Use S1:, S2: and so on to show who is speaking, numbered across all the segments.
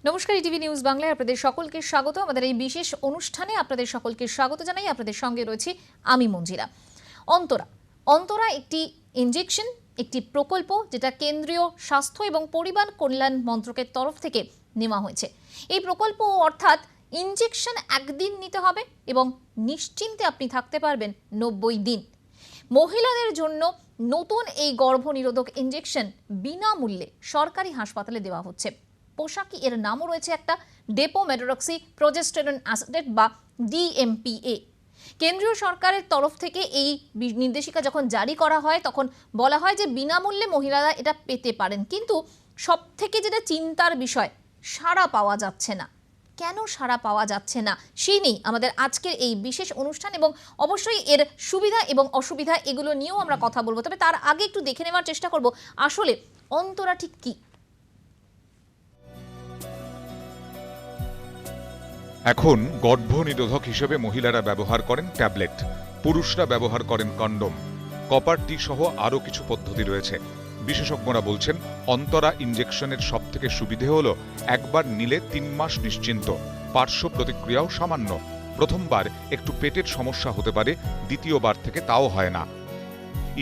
S1: নমস্কার, ETV news বাংলায় আপনাদের সকলকে স্বাগত। আমাদের এই বিশেষ অনুষ্ঠানে আপনাদের সকলকে স্বাগত জানাই। আপনাদের সঙ্গে রয়েছি আমি মঞ্জিরা। অন্তরা একটি ইনজেকশন, একটি প্রকল্প যেটা কেন্দ্রীয় স্বাস্থ্য এবং পরিবার কল্যাণ মন্ত্রকের তরফ থেকে নেওয়া হয়েছে। এই প্রকল্প অর্থাৎ ইনজেকশন একদিন নিতে হবে এবং নিশ্চিন্তে আপনি থাকতে পারবেন 90 দিন। মহিলাদের জন্য নতুন এই গর্ভনিরোধক ইনজেকশন বিনামূল্যে সরকারি হাসপাতালে দেওয়া হচ্ছে। পোশাকি এর নামও রয়েছে একটা, ডেপো মেডরক্সি প্রজেস্টেরন অ্যাসিডেট বা ডিএমপিএ। কেন্দ্রীয় সরকারের তরফ থেকে এই নির্দেশিকা যখন জারি করা হয় তখন বলা হয় যে বিনামূল্যে মহিলারা এটা পেতে পারেন, কিন্তু সব থেকে যেটা চিন্তার বিষয়, সাড়া পাওয়া যাচ্ছে না। কেন সাড়া পাওয়া যাচ্ছে না সেই নিয়েই আমাদের আজকের এই বিশেষ অনুষ্ঠান, এবং অবশ্যই এর সুবিধা এবং অসুবিধা এগুলো নিয়েও আমরা কথা বলবো। তবে তার আগে একটু দেখে নেওয়ার চেষ্টা করব আসলে অন্তরা ঠিক কি।
S2: এখন গর্ভনিরোধক হিসেবে মহিলারা ব্যবহার করেন ট্যাবলেট, পুরুষরা ব্যবহার করেন কন্ডোম, কপার টি সহ আরও কিছু পদ্ধতি রয়েছে। বিশেষজ্ঞরা বলছেন অন্তরা ইনজেকশনের সবথেকে সুবিধে হলো একবার নিলে 3 মাস নিশ্চিন্ত, পার্শ্ব প্রতিক্রিয়াও সামান্য। প্রথমবার একটু পেটের সমস্যা হতে পারে, দ্বিতীয়বার থেকে তাও হয় না।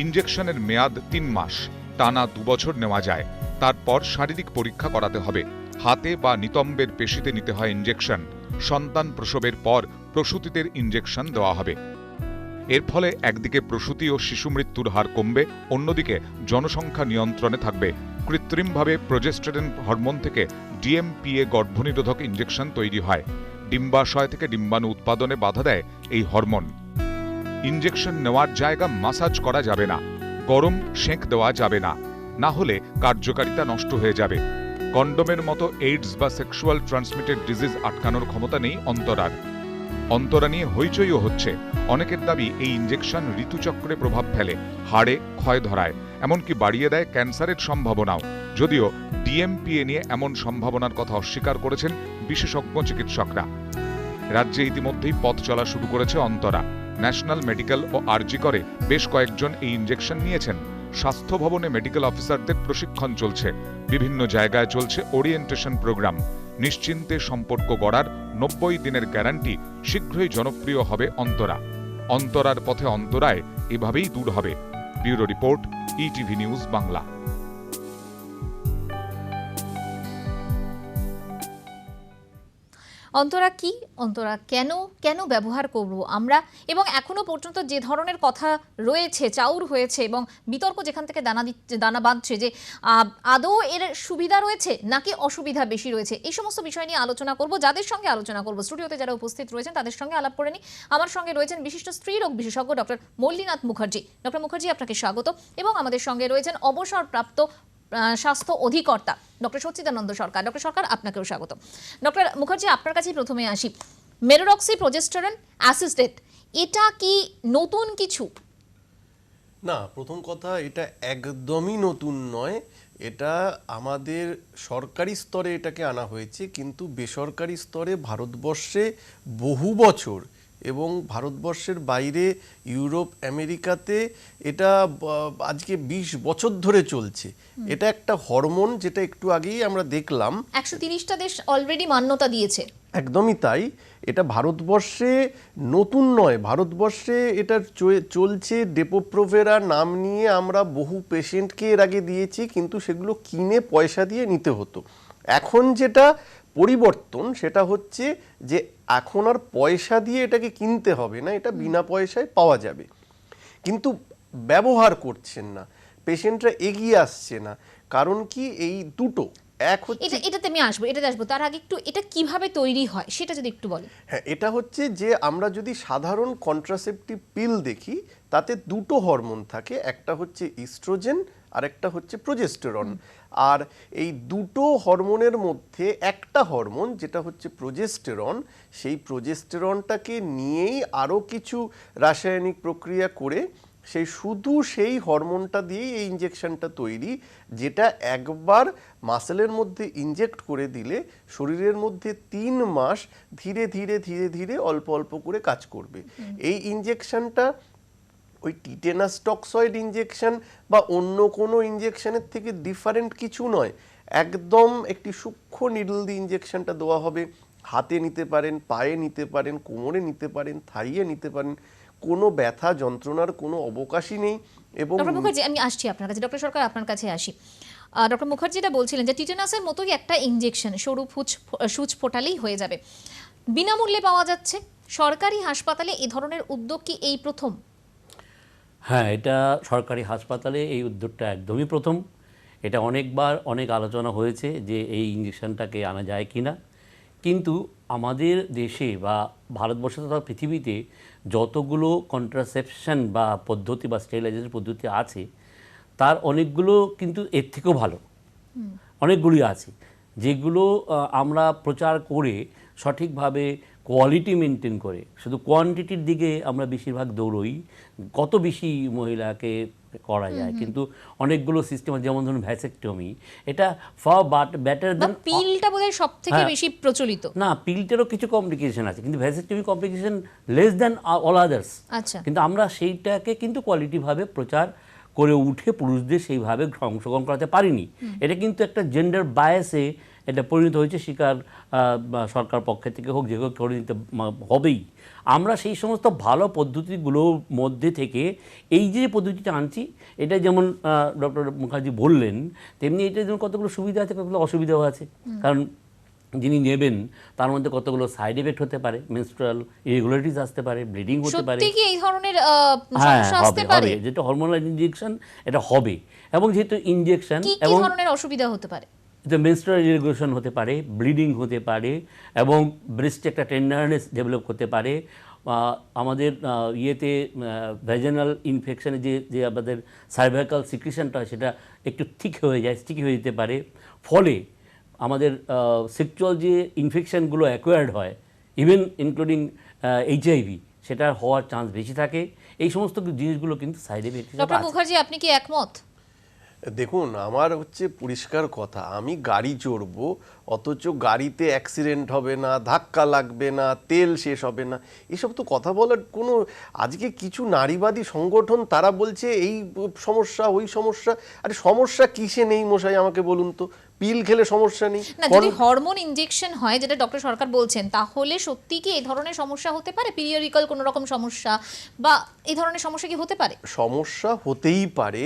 S2: ইনজেকশনের মেয়াদ 3 মাস, টানা 2 বছর নেওয়া যায়। তারপর শারীরিক পরীক্ষা করাতে হবে। হাতে বা নিতম্বের পেশিতে নিতে হয় ইনজেকশন। সন্তান প্রসবের পর প্রসূতিদের ইনজেকশন দেওয়া হবে। এর ফলে একদিকে প্রসূতি ও শিশু মৃত্যুর হার কমবে, অন্যদিকে জনসংখ্যা নিয়ন্ত্রণে থাকবে। কৃত্রিমভাবে প্রজেস্টেরন হরমোন থেকে ডিএমপিএ গর্ভনিরোধক ইনজেকশন তৈরি হয়। ডিম্বাশয় থেকে ডিম্বাণু উৎপাদনে বাধা দেয় এই হরমোন। ইনজেকশন নেওয়ার জায়গা মাসাজ করা যাবে না, গরম সেঁক দেওয়া যাবে না, না হলে কার্যকারিতা নষ্ট হয়ে যাবে। কন্ডোমের মতো এইডস বা সেক্সুয়াল ট্রান্সমিটেড ডিজিজ আটকানোর ক্ষমতা নেই অন্তরার। অন্তরা নিয়ে হইচইও হচ্ছে। অনেকের দাবি এই ইনজেকশন ঋতুচক্রে প্রভাব ফেলে, হাড়ে ক্ষয় ধরায়, এমনকি বাড়িয়ে দেয় ক্যান্সারের সম্ভাবনাও। যদিও ডিএমপিএ নিয়ে এমন সম্ভাবনার কথা অস্বীকার করেছেন বিশেষজ্ঞ চিকিৎসকরা। রাজ্যে ইতিমধ্যেই পথ চলা শুরু করেছে অন্তরা। ন্যাশনাল মেডিকেল ও আরজি করে বেশ কয়েকজন এই ইনজেকশন নিয়েছেন। স্বাস্থ্য ভবনে মেডিকেল অফিসারদের প্রশিক্ষণ চলছে। বিভিন্ন জায়গায় চলছে ওরিয়েন্টেশন প্রোগ্রাম। নিশ্চিন্তে সম্পর্ক গড়ার 90 দিনের গ্যারান্টি। শীঘ্রই জনপ্রিয় হবে অন্তরা। অন্তরার পথে অন্তরায় এভাবেই দূর হবে। Bureau report, ETV news Bangla.
S1: Antara কি, অন্তরা কেন ব্যবহার করব আমরা, এবং এখনো পর্যন্ত যে ধরনের কথা রয়েছে, চাউর হয়েছে এবং বিতর্ক যেখান থেকে দানা বাঁধছে যে আদৌ এর সুবিধা রয়েছে নাকি অসুবিধা বেশি রয়েছে, এই সমস্ত বিষয় নিয়ে আলোচনা করব। যাদের সঙ্গে আলোচনা করব, স্টুডিওতে যারা উপস্থিত রয়েছেন তাদের সঙ্গে আলাপ করে নিই। আমার সঙ্গে রয়েছেন বিশিষ্ট স্ত্রীরোগ বিশেষজ্ঞ ডক্টর মল্লিনাথ মুখার্জি। ডক্টর মুখার্জি, আপনাকে স্বাগত। এবং আমাদের সঙ্গে রয়েছেন অবসরপ্রাপ্ত স্বাস্থ্য অধিকর্তা ডক্টর সচ্চিদানন্দ সরকার। ডক্টর সরকার, আপনাকেও স্বাগত। ডক্টর মুখার্জি, আপনার কাছেই প্রথমে আসি। মেডরক্সি প্রজেস্টেরন অ্যাসিস্টেড, এটা কি নতুন কিছু?
S3: না, প্রথম কথা, এটা একদমই নতুন নয়। এটা আমাদের সরকারি স্তরে এটাকে আনা হয়েছে, কিন্তু বেসরকারি স্তরে ভারতবর্ষে বহু বছর এবং ভারতবর্ষের বাইরে ইউরোপ আমেরিকাতে এটা আজকে 20 বছর ধরে চলছে। এটা একটা হরমোন, যেটা একটু আগেই আমরা দেখলাম
S1: 130টা দেশ অলরেডি মান্যতা দিয়েছে।
S3: একদমই তাই। এটা ভারতবর্ষে নতুন নয়, ভারতবর্ষে এটা চলছে। ডেপোপ্রোভেরা নাম নিয়ে আমরা বহু পেশেন্টকে এর আগে দিয়েছি, কিন্তু সেগুলো কিনে পয়সা দিয়ে নিতে হতো। এখন যেটা পরিবর্তন সেটা হচ্ছে যে এখন আর পয়সা দিয়ে এটাকে কিনতে হবে না, এটা বিনা পয়সায় পাওয়া যাবে। কিন্তু ব্যবহার করছেন না, পেশেন্টরা এগিয়ে আসছে না। কারণ কি, এই দুটো এক হচ্ছে,
S1: এটাতে আমি আসবো, তার আগে একটু এটা কিভাবে তৈরি হয় সেটা যদি একটু বলেন।
S3: হ্যাঁ, এটা হচ্ছে যে আমরা যদি সাধারণ কন্ট্রাসেপটিভ পিল দেখি, তাতে দুটো হরমোন থাকে, একটা হচ্ছে ইস্ট্রোজেন আর একটা হচ্ছে প্রোজেস্টেরন। আর এই দুটো হরমোনের মধ্যে একটা হরমোন যেটা হচ্ছে প্রোজেস্টেরন, সেই প্রোজেস্টেরনটাকে নিয়েই আরও কিছু রাসায়নিক প্রক্রিয়া করে সেই হরমোনটা দিয়েই এই ইনজেকশনটা তৈরি, যেটা একবার মাসেলের মধ্যে ইনজেক্ট করে দিলে শরীরের মধ্যে 3 মাস ধীরে ধীরে ধীরে ধীরে অল্প অল্প করে কাজ করবে। এই ইনজেকশনটা ওই টিটেনাস টক্সয়েড ইনজেকশন বা অন্য কোনো ইনজেকশনের থেকে ডিফারেন্ট কিছু নয়। একদম একটি সূক্ষ্ম নিডল দিয়ে ইঞ্জেকশনটা দেওয়া হবে। হাতে নিতে পারেন, পায়ে নিতে পারেন, কোমরে নিতে পারেন, থাইয়ে নিতে পারেন, কোনো ব্যথা যন্ত্রণার কোনো অবকাশই নেই। এবং
S1: ডক্টর মুখার্জি, আমি আসছি আপনার কাছে, ডক্টর সরকার আপনার কাছে আসি। ডক্টর মুখার্জি এটা বলছিলেন যে টিটেনাসের মতোই একটা ইঞ্জেকশন সরু সূচ ফোটালেই হয়ে যাবে, বিনামূল্যে পাওয়া যাচ্ছে সরকারি হাসপাতালে। এই ধরনের উদ্যোগ কি এই প্রথম?
S4: হ্যাঁ, এটা সরকারি হাসপাতালে এই উদ্যোগটা একদমই প্রথম। এটা অনেকবার অনেক আলোচনা হয়েছে যে এই ইঞ্জেকশনটাকে আনা যায় কি না, কিন্তু আমাদের দেশে বা ভারতবর্ষে তথা পৃথিবীতে যতগুলো কন্ট্রাসেপশন বা পদ্ধতি বা স্টেরিলাইজেশন পদ্ধতি আছে তার অনেকগুলো কিন্তু এর থেকেও ভালো অনেকগুলি আছে, যেগুলো আমরা প্রচার করে সঠিকভাবে কোয়ালিটি মেনটেন করে, শুধু কোয়ান্টিটির দিকে আমরা বেশিরভাগ দৌড়ই, কত বেশি মহিলাকে করা যায়, কিন্তু অনেকগুলো সিস্টেম যেমন ধরুন ভ্যাসেক্টমি, এটা ফার বেটার দেন
S1: পিলটা বোধহয় সব থেকে বেশি প্রচলিত।
S4: না, পিলটারও কিছু কমপ্লিকেশন আছে, কিন্তু vasectomy complication less than all others.
S1: আচ্ছা,
S4: কিন্তু আমরা সেইটাকে কিন্তু কোয়ালিটিভাবে প্রচার করে উঠে পুরুষদের সেইভাবে অংশগ্রহণ করাতে পারিনি। এটা কিন্তু একটা জেন্ডার বায়াসে এটা পরিণত হয়েছে, স্বীকার সরকার পক্ষে থেকে হোক, যে হোক করে নিতে হবেই। আমরা সেই সমস্ত ভালো পদ্ধতিগুলোর মধ্যে থেকে এই যে পদ্ধতিটা আনছি, এটা যেমন ডক্টর মুখার্জি বললেন, তেমনি এটা যেমন কতগুলো সুবিধা আছে, কতগুলো অসুবিধাও আছে। কারণ যিনি নেবেন তার মধ্যে কতগুলো সাইড এফেক্ট হতে পারে, মেনস্ট্রুয়াল ইরেগুলারিটিস আসতে পারে, ব্লিডিং হতে পারে।
S1: সত্যি কি এই ধরনের
S4: হ্যাঁ,
S1: সমস্যা আসতে
S4: হবে
S1: পারে?
S4: হবে, যেটা হরমোনাল ইনজেকশন এটা হবে। এবং যেহেতু ইনজেকশন
S1: কি কি
S4: এবং
S1: ধরনের অসুবিধা হতে পারে?
S4: মেনস্ট্রুয়াল ইরেগুলেশন হতে পারে, ব্লিডিং হতে পারে, এবং ব্রেস্টে একটা টেন্ডারনেস ডেভেলপ করতে পারে। আমাদের ইয়েতে ভ্যাজিনাল ইনফেকশনে যে আমাদের সার্ভাইকাল সিক্রেশনটা সেটা একটু ঠিক হয়ে যায়, স্টিকি হয়ে যেতে পারে। ফলে আমাদের সেক্সুয়াল যে ইনফেকশনগুলো অ্যাকোয়ার্ড হয়, ইভেন ইনক্লুডিং HIV, সেটা হওয়ার চান্স বেশি থাকে। এই সমস্ত জিনিসগুলো কিন্তু সাইড এফেক্ট হিসেবে
S1: ডক্টর
S4: আছে।
S1: মুখার্জি, আপনি কি একমত?
S3: দেখুন, আমার হচ্ছে পরিষ্কার কথা, আমি গাড়ি চড়বো অথচ গাড়িতে অ্যাক্সিডেন্ট হবে না, ধাক্কা লাগবে না, তেল শেষ হবে না, এসব তো কথা বলার কোনো। আজকে কিছু নারীবাদী সংগঠন তারা বলছে এই সমস্যা ওই সমস্যা। আরে সমস্যা কিসে নেই মশাই, আমাকে বলুন তো। পিল খেলে সমস্যা নেই?
S1: না, যদি হরমোন ইনজেকশন হয়, যেটা ডক্টর সরকার বলছেন, তাহলে সত্যি কি এই ধরনের সমস্যা হতে পারে? পিরিয়ডিক্যাল কোনো রকম সমস্যা বা এই ধরনের সমস্যা কি হতে পারে?
S3: সমস্যা হতেই পারে,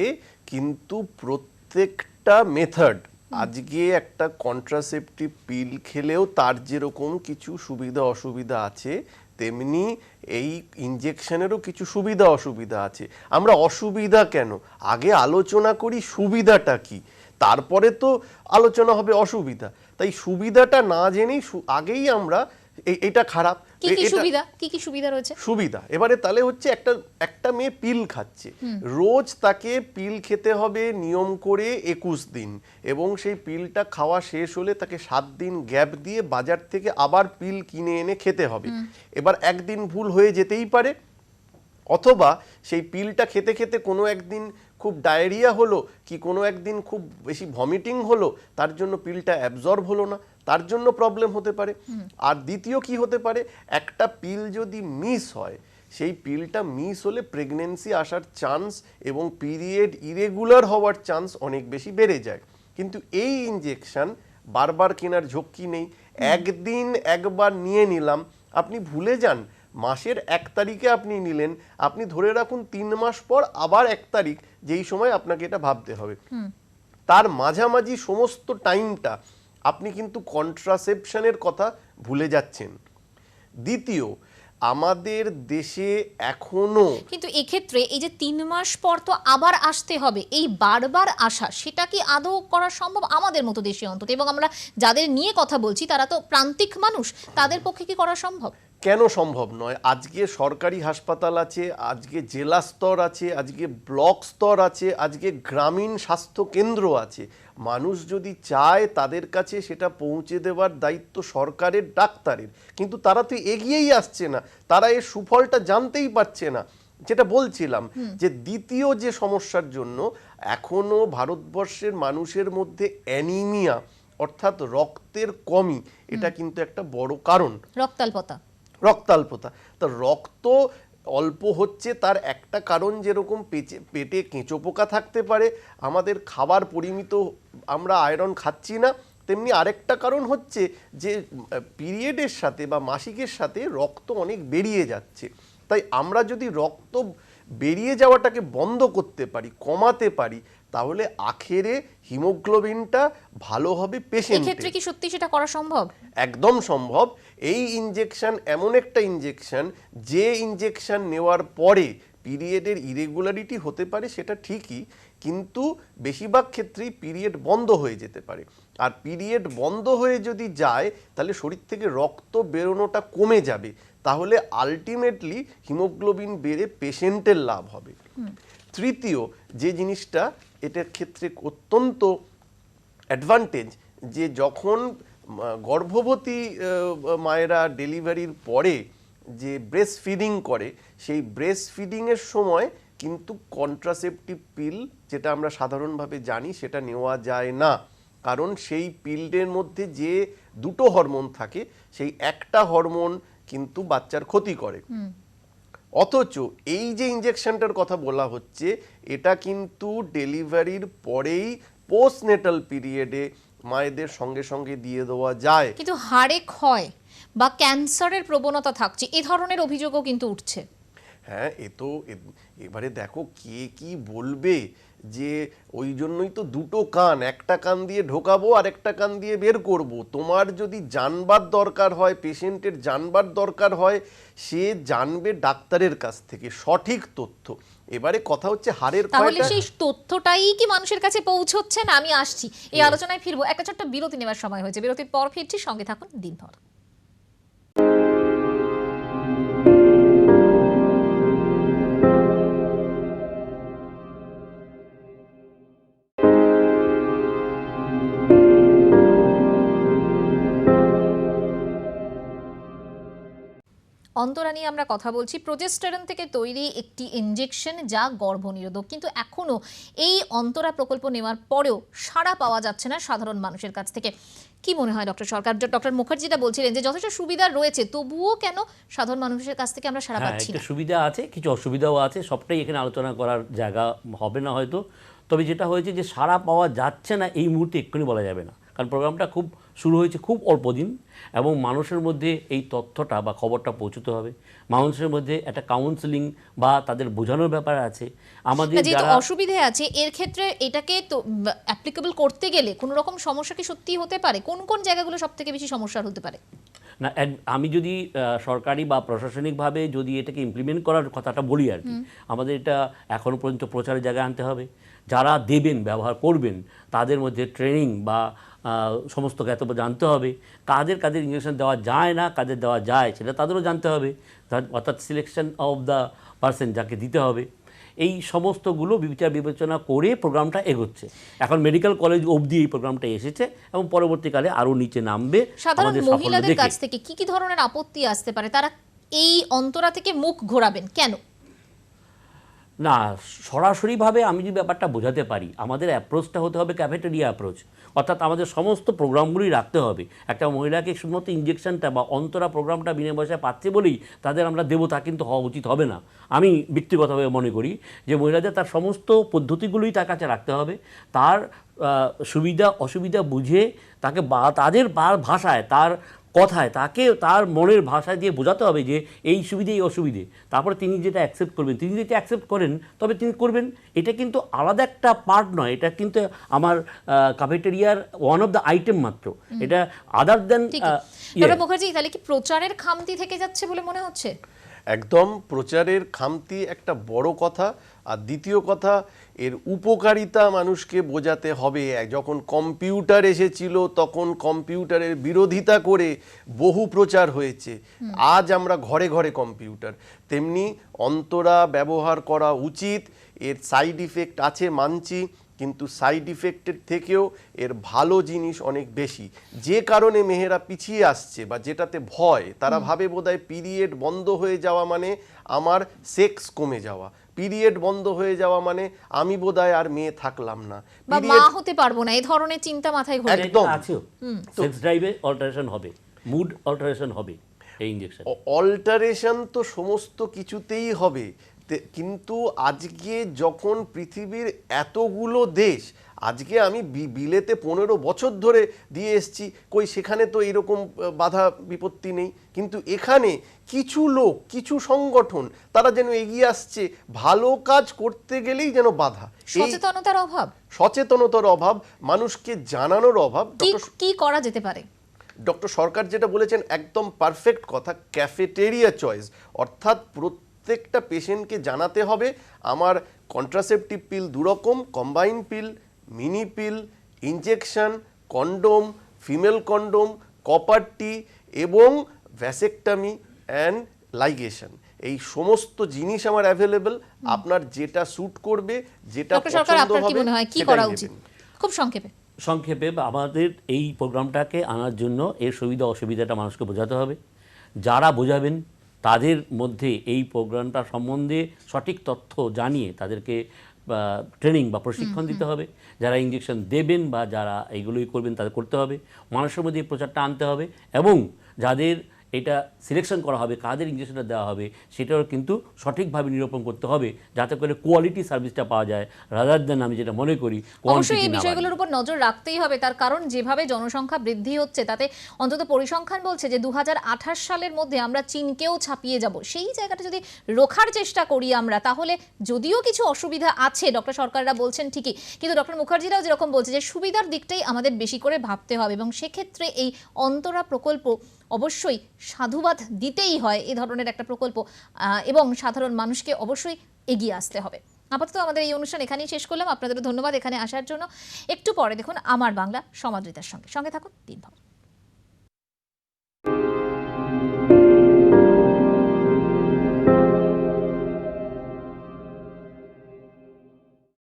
S3: কিন্তু প্রত্যেকটা মেথড, আজকে একটা কন্ট্রাসেপটিভ পিল খেলেও তার যেরকম কিছু সুবিধা অসুবিধা আছে, তেমনি এই ইনজেকশনেরও কিছু সুবিধা অসুবিধা আছে। আমরা অসুবিধা কেন, আগে আলোচনা করি সুবিধাটা কি, তারপরে তো আলোচনা হবে অসুবিধা। তাই সুবিধাটা না জেনেই আগেই আমরা এটা খারাপ,
S1: কি কি সুবিধা, কি কি সুবিধা রয়েছে?
S3: সুবিধা এবারে তাহলে হচ্ছে একটা মেয়ে পিল খাচ্ছে, রোজ তাকে পিল খেতে হবে নিয়ম করে 21 দিন, এবং সেই পিলটা খাওয়া শেষ হলে তাকে 7 দিন গ্যাপ দিয়ে বাজার থেকে আবার পিল কিনে এনে খেতে হবে। এবার একদিন ভুল হয়ে যেতেই পারে, অথবা সেই পিলটা খেতে খেতে কোনো একদিন খুব ডায়রিয়া হলো, কি কোনো একদিন খুব বেশি ভমিটিং হলো, তার জন্য পিলটা অ্যাবজর্ব হলো না, তার জন্য প্রবলেম হতে পারে। আর দ্বিতীয় কি হতে পারে, একটা পিল যদি মিস হয়, সেই পিলটা মিস হলে প্রেগনেন্সি আসার চান্স এবং পিরিয়ড ইরেগুলার হওয়ার চান্স অনেক বেশি বেড়ে যায়। কিন্তু এই ইনজেকশন বারবার কেনার ঝক্কি নেই, একদিন একবার নিয়ে নিলাম, আপনি ভুলে যান। মাসের 1 তারিখে আপনি নিলেন, আপনি ধরে রাখুন 3 মাস পর আবার 1 তারিখ, যেই সময় আপনাকে এটা ভাবতে হবে, তার মাঝামাঝি সমস্ত টাইমটা আপনি কিন্তু কন্ট্রাসেপশনের কথা ভুলে যাচ্ছেন। দ্বিতীয়, আমাদের দেশে এখনো
S1: কিন্তু এক্ষেত্রে এই যে 3 মাস পর তো আবার আসতে হবে, এই বারবার আসা, সেটা কি আদৌ করা সম্ভব আমাদের মতো দেশে অন্তত? এবং আমরা যাদের নিয়ে কথা বলছি তারা তো প্রান্তিক মানুষ, তাদের পক্ষে কি করা সম্ভব?
S3: কেন সম্ভব নয়? আজকে সরকারি হাসপাতাল আছে, আজকে জেলা স্তর আছে, আজকে ব্লক স্তর আছে, আজকে গ্রামীণ স্বাস্থ্য কেন্দ্র আছে। মানুষ যদি চায় তাদের কাছে সেটা পৌঁছে দেওয়ার দায়িত্ব সরকারের, ডাক্তারের, কিন্তু তারা তো এগিয়েই আসছে না, তারা এর সুফলটা জানতেই পারছে না। যেটা বলছিলাম যে দ্বিতীয় যে সমস্যার জন্য এখনো ভারতবর্ষের মানুষের মধ্যে অ্যানিমিয়া অর্থাৎ রক্তের কমি, এটা কিন্তু একটা বড় কারণ।
S1: রক্তাল্পতা।
S3: রক্তাল্পতা, তা রক্ত অল্প হচ্ছে তার একটা কারণ যেরকম পেটে কেঁচো পোকা থাকতে পারে, আমাদের খাবার পরিমিত আমরা আয়রন খাচ্ছি না, তেমনি আরেকটা কারণ হচ্ছে যে পিরিয়ডের সাথে বা মাসিকের সাথে রক্ত অনেক বেরিয়ে যাচ্ছে। তাই আমরা যদি রক্ত বেরিয়ে যাওয়াটাকে বন্ধ করতে পারি, কমাতে পারি, তাহলে আখেরে হিমোগ্লোবিনটা ভালো হবে পেশেন্টের।
S1: এক্ষেত্রে কি সত্যি সেটা করা সম্ভব?
S3: একদম সম্ভব। এই ইনজেকশন এমন একটা ইনজেকশন, যে ইনজেকশন নেওয়ার পরে পিরিয়ডের ইরেগুলারিটি হতে পারে সেটা ঠিকই, কিন্তু বেশিরভাগ ক্ষেত্রেই পিরিয়ড বন্ধ হয়ে যেতে পারে। আর পিরিয়ড বন্ধ হয়ে যদি যায় তাহলে শরীর থেকে রক্ত বেরোনোটা কমে যাবে, তাহলে আলটিমেটলি হিমোগ্লোবিন বেড়ে পেশেন্টের লাভ হবে। তৃতীয় যে জিনিসটা এটার ক্ষেত্রে অত্যন্ত অ্যাডভান্টেজ, যে যখন গর্ভবতী মায়েরা ডেলিভারির পরে যে ব্রেস্ট ফিডিং করে, সেই ব্রেস্ট ফিডিংয়ের সময় কিন্তু কন্ট্রাসেপটিভ পিল যেটা আমরা সাধারণভাবে জানি সেটা নেওয়া যায় না, কারণ সেই পিলের মধ্যে যে দুটো হরমোন থাকে সেই একটা হরমোন কিন্তু বাচ্চার ক্ষতি করে। অথচ এই যে ইনজেকশনটার কথা বলা হচ্ছে এটা কিন্তু ডেলিভারির পরেই পোস্টনেটাল পিরিয়ডে মায়েদের সঙ্গে সঙ্গে দিয়ে দেওয়া যায়।
S1: কিন্তু হাড়ে ক্ষয় বা ক্যান্সারের প্রবণতা থাকছে, এ ধরনের অভিযোগও কিন্তু উঠছে।
S3: হ্যাঁ, এবারে দেখো কে কি বলবে, যে ওই জন্যই তো দুটো কান, একটা কান দিয়ে ঢোকাবো আর একটা কান দিয়ে বের করব। তোমার যদি জানবার দরকার হয়, পেশেন্টের জানবার দরকার হয়, সে জানবে ডাক্তারের কাছ থেকে সঠিক তথ্য। এবারে কথা হচ্ছে হাড়ের
S1: তাহলে
S3: ক্ষয়টা।
S1: সেই তথ্যটাই কি মানুষের কাছে পৌঁছচ্ছে না? আমি আসছি, এই আলোচনায় ফিরবো। একটা ছোট্ট বিরতি নেওয়ার সময় হয়েছে, বিরতির পর ফিরছি, সঙ্গে থাকুন দিনভর। অন্তরা নিয়ে আমরা কথা বলছি। প্রোজেস্টেরন থেকে তৈরি একটি ইনজেকশন যা গর্ভনিরোধক, কিন্তু এখনো এই অন্তরা প্রকল্প নেওয়ার পরেও সাড়া পাওয়া যাচ্ছে না সাধারণ মানুষের কাছ থেকে। কি মনে হয় ডক্টর সরকার? ডক্টর মুখার্জিটা বলছিলেন যে যথেষ্ট সুবিধা রয়েছে, তবুও কেন সাধারণ মানুষের কাছ থেকে আমরা সাড়া পাচ্ছি না?
S4: একটা সুবিধা আছে, কিছু অসুবিধাও আছে, সবটাই এখানে আলোচনা করার জায়গা হবে না হয়তো। তবে যেটা হয়েছে যে সাড়া পাওয়া যাচ্ছে না এই মুহূর্তে এক্ষুনি বলা যাবে না, কারণ প্রোগ্রামটা শুরু হয়েছে খুব অল্প দিন, এবং মানুষের মধ্যে এই তথ্যটা বা খবরটা পৌঁছতে হবে। মানুষের মধ্যে একটা কাউন্সেলিং বা তাদের বোঝানোর ব্যাপার আছে। আমাদের
S1: যেহেতু
S4: যারা
S1: অসুবিধে আছে, এর ক্ষেত্রে এটাকে তো অ্যাপ্লিকেবল করতে গেলে কোনো রকম সমস্যা কি সত্যি হতে পারে? কোন কোন জায়গাগুলো সব থেকে বেশি সমস্যার হতে পারে?
S4: না, আমি যদি সরকারি বা প্রশাসনিকভাবে যদি এটাকে ইমপ্লিমেন্ট করার কথাটা বলি আর কি, আমাদের এটা এখনও পর্যন্ত প্রচারের জায়গায় আনতে হবে। যারা দেবেন, ব্যবহার করবেন, তাদের মধ্যে ট্রেনিং বা সমস্ত জ্ঞাতব্য জানতে হবে। কাদের ইনজেকশন দেওয়া যায় না, কাদের দেওয়া যায় সেটা তাদেরও জানতে হবে, অর্থাৎ সিলেকশন অফ দ্য পারসন যাকে দিতে হবে। এই সমস্তগুলো বিবেচনা করে প্রোগ্রামটা এগোচ্ছে। এখন মেডিকেল কলেজ অবধি এই প্রোগ্রামটা এসেছে এবং পরবর্তীকালে আরও নিচে নামবে।
S1: সাধারণ মহিলাদের কাছ থেকে কি কি ধরনের আপত্তি আসতে পারে? তারা এই অন্তরা থেকে মুখ ঘোরাবেন কেন?
S4: না, সরাসরিভাবে আমি যদি ব্যাপারটা বোঝাতে পারি, আমাদের অ্যাপ্রোচটা হতে হবে ক্যাফেটেরিয়া অ্যাপ্রোচ, অর্থাৎ আমাদের সমস্ত প্রোগ্রামগুলি রাখতে হবে। একটা মহিলাকে শুধুমাত্র ইনজেকশনটা বা অন্তরা প্রোগ্রামটা বিনা পয়সায় পাচ্ছে বলেই তাদের আমরা দেবো তা কিন্তু হওয়া উচিত হবে না। আমি ব্যক্তিগতভাবে মনে করি যে মহিলাদের তার সমস্ত পদ্ধতিগুলোই তার কাছে রাখতে হবে, তার সুবিধা অসুবিধা বুঝে তাকে তাদের ভাষায়, তার কথায়, তাকে তার মনের ভাষায় দিয়ে বোঝাতে হবে যে এই সুবিধে এই অসুবিধে। তারপরে তিনি যেটা অ্যাকসেপ্ট করবেন, তিনি যদি অ্যাকসেপ্ট করেন তবে তিনি করবেন। এটা কিন্তু আলাদা একটা পার্ট নয়, এটা কিন্তু আমার ক্যাফেটেরিয়ার ওয়ান অফ দ্য আইটেম মাত্র, এটা আদার দেন।
S1: ডক্টর মুখার্জি, তাহলে কি প্রচারের খামতি থেকে যাচ্ছে বলে মনে হচ্ছে?
S3: একদম প্রচারের খামতি একটা বড় কথা। আর দ্বিতীয় কথা, এর উপকারিতা মানুষকে বোঝাতে হবে। যখন কম্পিউটার এসেছিল তখন কম্পিউটারের বিরোধিতা করে বহু প্রচার হয়েছে। আজ আমরা ঘরে ঘরে কম্পিউটার। তেমনি অন্তরা ব্যবহার করা উচিত। এর সাইড ইফেক্ট আছে মানছি, কিন্তু সাইড ইফেক্টের থেকেও এর ভালো জিনিস অনেক বেশি। যে কারণে মেয়েরা পিছিয়ে আসছে বা যেটাতে ভয়, তারা ভাবে বোধহয় পিরিয়ড বন্ধ হয়ে যাওয়া মানে আমার সেক্স কমে যাওয়া, পিরিয়ড বন্ধ হয়ে যাওয়া মানে আমি বোধহয় আর মেয়ে থাকলাম না,
S1: বা মা হতে পারবো না, এই ধরনের চিন্তা মাথায় ঘুরে।
S3: একদম
S4: আছেও, সেক্স ড্রাইভে অল্টারেশন হবে, মুড অল্টারেশন হবে। এই ইঞ্জেকশন।
S3: অল্টারেশন তো সমস্ত কিছুতেই হবে, কিন্তু আজকে যখন পৃথিবীর এতগুলো দেশ, আজকে আমি বিলেতে 15 বছর ধরে দিয়ে এসছি, কই সেখানে তো এরকম বাধা বিপত্তি নেই, কিন্তু এখানে কিছু লোক, কিছু সংগঠন তারা যেন এগিয়ে আসছে, ভালো কাজ করতে গেলেই যেন বাধা,
S1: সচেতনতার অভাব,
S3: সচেতনতার অভাব, মানুষকে জানানোর অভাব।
S1: কি করা যেতে পারে?
S3: ডক্টর সরকার যেটা বলেছেন একদম পারফেক্ট কথা, ক্যাফেটেরিয়া চয়েস, অর্থাৎ প্রত্যেকটা পেশেন্টকে জানাতে হবে আমার কন্ট্রাসেপটিভ পিল দুরকম, combine pill, mini pill, injection, condom, female condom, copper T এবং ভ্যাসেকটমি অ্যান্ড লাইগেশন, এই সমস্ত জিনিস আমার অ্যাভেলেবল। আপনার যেটা স্যুট করবে, যেটা পছন্দ হবে,
S1: কি করা উচিত খুব সংক্ষেপে?
S4: আমাদের এই প্রোগ্রামটাকে আনার জন্য এর সুবিধা অসুবিধাটা মানুষকে বোঝাতে হবে। যারা বোঝাবেন তাদের মধ্যে এই প্রোগ্রামটা সম্বন্ধে সঠিক তথ্য জানিয়ে তাদেরকে ট্রেনিং বা প্রশিক্ষণ দিতে হবে। যারা ইঞ্জেকশন দেবেন বা যারা এইগুলোই করবেন তাদের করতে হবে, মানুষের মধ্যে এই প্রচারটা আনতে হবে, এবং যাদের এটা সিলেকশন করা হবে কাদের ইঞ্জেকশনটা দেওয়া হবে সেটাও কিন্তু সঠিকভাবে নিরূপণ করতে হবে, যাতে করে কোয়ালিটি সার্ভিসটা পাওয়া যায়, রাদার দেন আমি যেটা মনে করি
S1: অবশ্যই এই বিষয়গুলোর উপর নজর রাখতেই হবে। তার কারণ যেভাবে জনসংখ্যা বৃদ্ধি হচ্ছে তাতে অন্তত পরিসংখ্যান বলছে যে 2028 সালের মধ্যে আমরা চীনকেও ছাপিয়ে যাব। সেই জায়গাটা যদি রোখার চেষ্টা করি আমরা, তাহলে যদিও কিছু অসুবিধা আছে ডক্টর সরকাররা বলছেন ঠিকই, কিন্তু ডক্টর মুখার্জিরাও যেরকম বলছে যে সুবিধার দিকটাই আমাদের বেশি করে ভাবতে হবে, এবং সেক্ষেত্রে এই অন্তরা প্রকল্প অবশ্যই সাধুবাদ দিতেই হয় এই ধরনের একটা প্রকল্প, এবং সাধারণ মানুষকে অবশ্যই এগিয়ে আসতে হবে। আপাতত আমাদের এই অনুষ্ঠান এখানেই শেষ করলাম। আপনাদেরও ধন্যবাদ এখানে আসার জন্য। একটু পরে দেখুন আমার বাংলা সমাদৃতার সঙ্গে থাকুন। দিনভর।